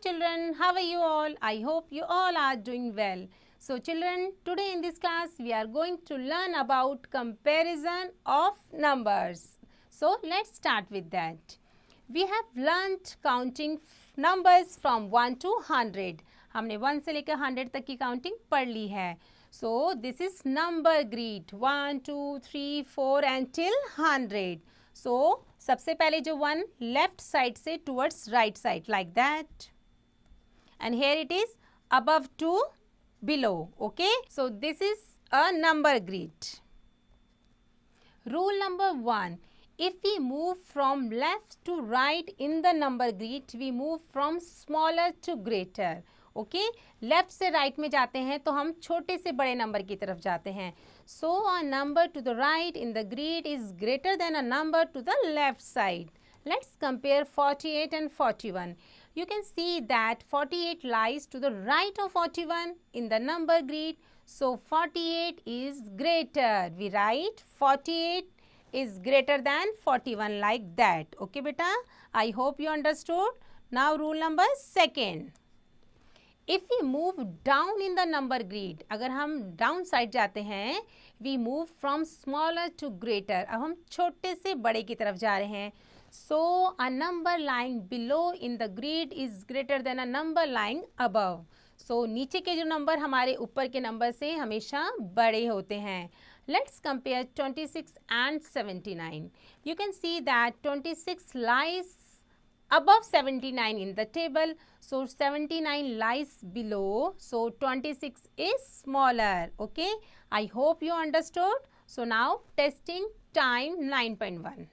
children, how are you all? I hope you all are doing well. So children, today in this class we are going to learn about comparison of numbers. So let's start with that. We have learnt counting numbers from 1 to 100. हमने 1 से लेकर 100 तक की counting पढ़ ली है. So this is number grid 1, 2, 3, 4 until 100. So सबसे पहले जो 1 लेफ्ट साइड से towards right side like that, and here it is above to below. Okay, so this is a number grid. Rule number 1, if we move from left to right in the number grid, we move from smaller to greater. Okay, left से right में जाते हैं तो हम छोटे से बड़े number की तरफ जाते हैं. So a number to the right in the grid is greater than a number to the left side. Let's compare 48 and 41. You can see that 48 lies to the right of 41 in the number grid. So 48 is greater. We write 48 is greater than 41 like that. Okay beta, I hope you understood. Now rule number 2. If we move down in the number grid, अगर हम down side जाते हैं, we move from smaller to greater. अब हम छोटे से बड़े की तरफ जा रहे हैं. So a number lying below in the grid is greater than a number lying above. So नीचे के जो नंबर हमारे ऊपर के नंबर से हमेशा बड़े होते हैं. Let's compare 26 and 79. You can see that 26 lies above 79 in the table. So 79 lies below. So 26 is smaller. Okay, I hope you understood. So now testing time 9.1.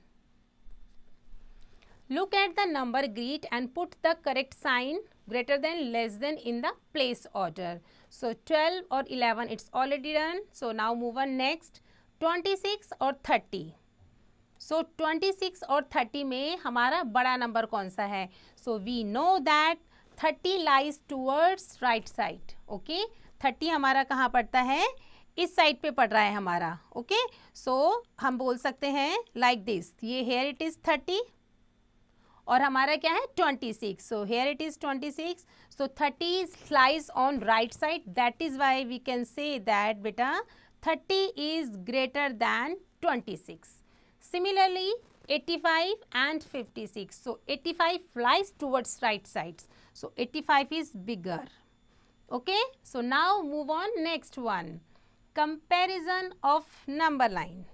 Look at the number grid and put the correct sign greater than less than in the place order. So 12 or 11 it's already done. So now move on next. 26 or 30. So 26 और 30 में हमारा बड़ा number कौन सा है? So we know that 30 lies towards right side. Okay, 30 हमारा कहाँ पड़ता है? इस साइड पे पड़ रहा है हमारा. Okay, so हम बोल सकते हैं like this. ये here it is 30 और हमारा क्या है 26. So here it is 26. So 30 lies on right side. That is why we can say that beta 30 is greater than 26. Similarly, 85 and 56. So 85 lies towards right sides. So 85 is bigger. Okay. So now move on next one. Comparison of number line.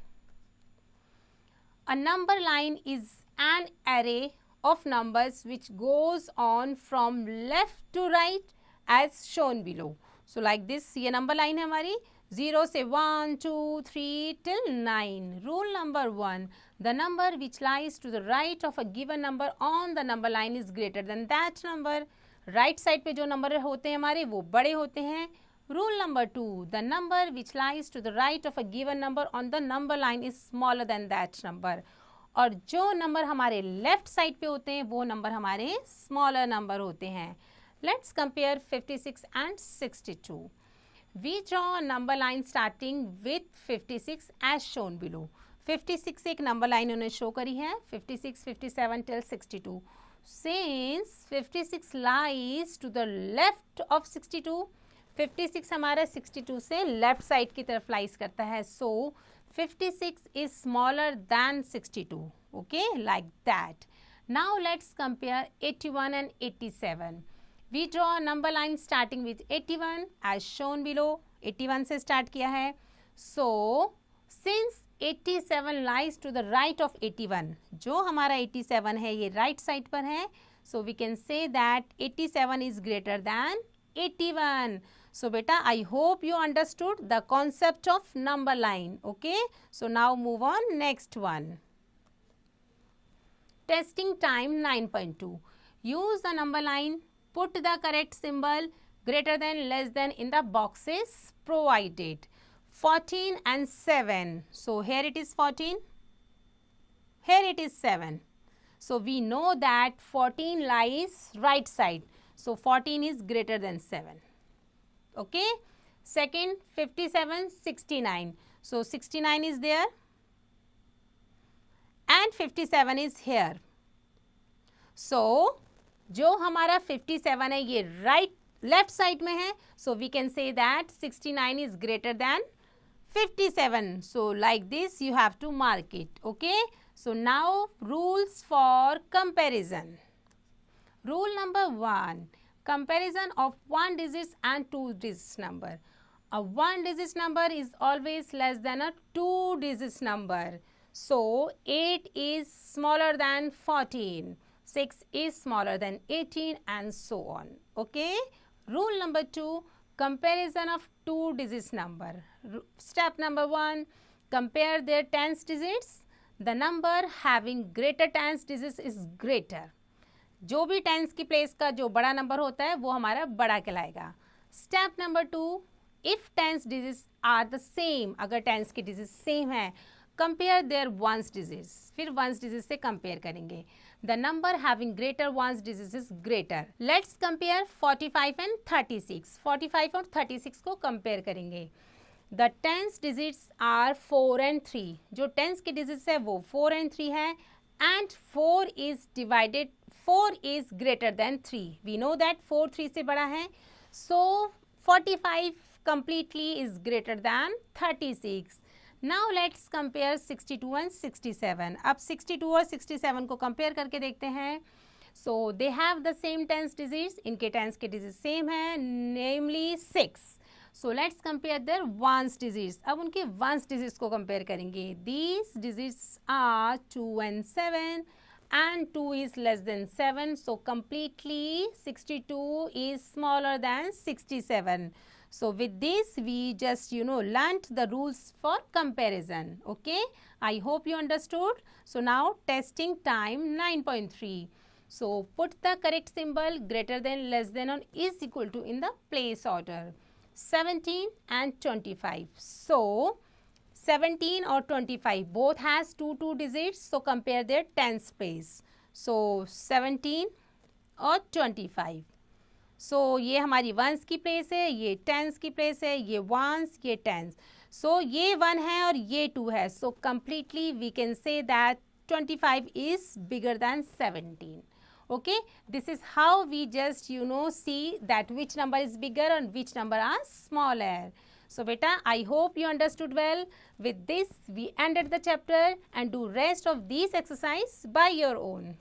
A number line is an array of numbers which goes on from left to right as shown below. So like this, ये number line है हमारी 0 से 1, 2, 3 till 9. Rule number 1. The number which lies to the right of a given number on the number line is greater than that number. Right side पे जो number होते हैं हमारे वो बड़े होते हैं. Rule number 2. The number which lies to the right of a given number on the number line is smaller than that number. और जो number हमारे left side पे होते हैं वो number हमारे smaller number होते हैं. Let's compare 56 and 62. We draw a number line starting with 56 as shown below. 56 एक number line उन्हें show करी है. 56, 57 till 62. Since 56 lies to the left of 62, 56 हमारा 62 से left side की तरफ lies करता है. So 56 is smaller than 62. Okay, like that. Now let's compare 81 and 87. We draw a number line starting with 81 as shown below. 81 से start किया है. So since 87 lies to the right of 81, जो हमारा 87 है ये right side पर है. So we can say that 87 is greater than 81. So beta, I hope you understood the concept of number line. Okay. So now move on next one. Testing time 9.2. Use the number line. Put the correct symbol greater than less than in the boxes provided. 14 and 7. So here it is 14. Here it is 7. So we know that 14 lies right side. So 14 is greater than 7. Okay. Second 57, 69. So 69 is there. And 57 is here. So जो हमारा 57 है ये left side में है, so we can say that 69 is greater than 57. So like this you have to mark it. Okay, so now rules for comparison. Rule number 1, comparison of 1 digit and 2 digit number. A 1 digit number is always less than a 2 digit number. So 8 is smaller than 14, 6 is smaller than 18, and so on. Okay, rule number 2, comparison of 2 digits number. Step number 1, compare their tens digits. The number having greater tens digits is greater. जो भी tense की place का जो बड़ा number होता है वो हमारा बड़ा कहलाएगा. Step number 2, if tens digits are the same, अगर टेंस की डिजिट्स सेम है, कंपेयर देयर वंस डिजिट्स, फिर वंस डिजिट्स से कंपेयर करेंगे. The number having greater ones digits is greater. Let's compare 45 and 36. 45 और 36 को कंपेयर करेंगे. The tens digits are 4 and 3. जो टेंस की डिजिट्स है वो 4 एंड 3 है, and 4 is greater than 3. We know that 4 3 से बड़ा है, so 45 completely is greater than 36. Now let's compare 62 and 67. अब 62 और 67 को कंपेयर करके देखते हैं. So they have the same tens digits. इनके tens के digits same है, namely 6. So let's compare their ones digits. अब उनके ones digits को कंपेयर करेंगे. These digits are 2 and 7. And 2 is less than 7, so completely 62 is smaller than 67. So with this we just learnt the rules for comparison. Okay, I hope you understood. So now testing time 9.3. So put the correct symbol greater than, less than, or is equal to in the place order. 17 and 25. So 17 or 25 both has 2 digits, so compare their tens place. So 17 और 25. So ये हमारी once की place है, ये tense की place है, ये once, ये टेंस. So ये 1 है और ये 2 है, so completely we can say that 25 is bigger than 17. Okay, this is how we just see that which number is bigger and which number are smaller. So beta, I hope you understood well. With this we ended the chapter, and do rest of these exercise by your own.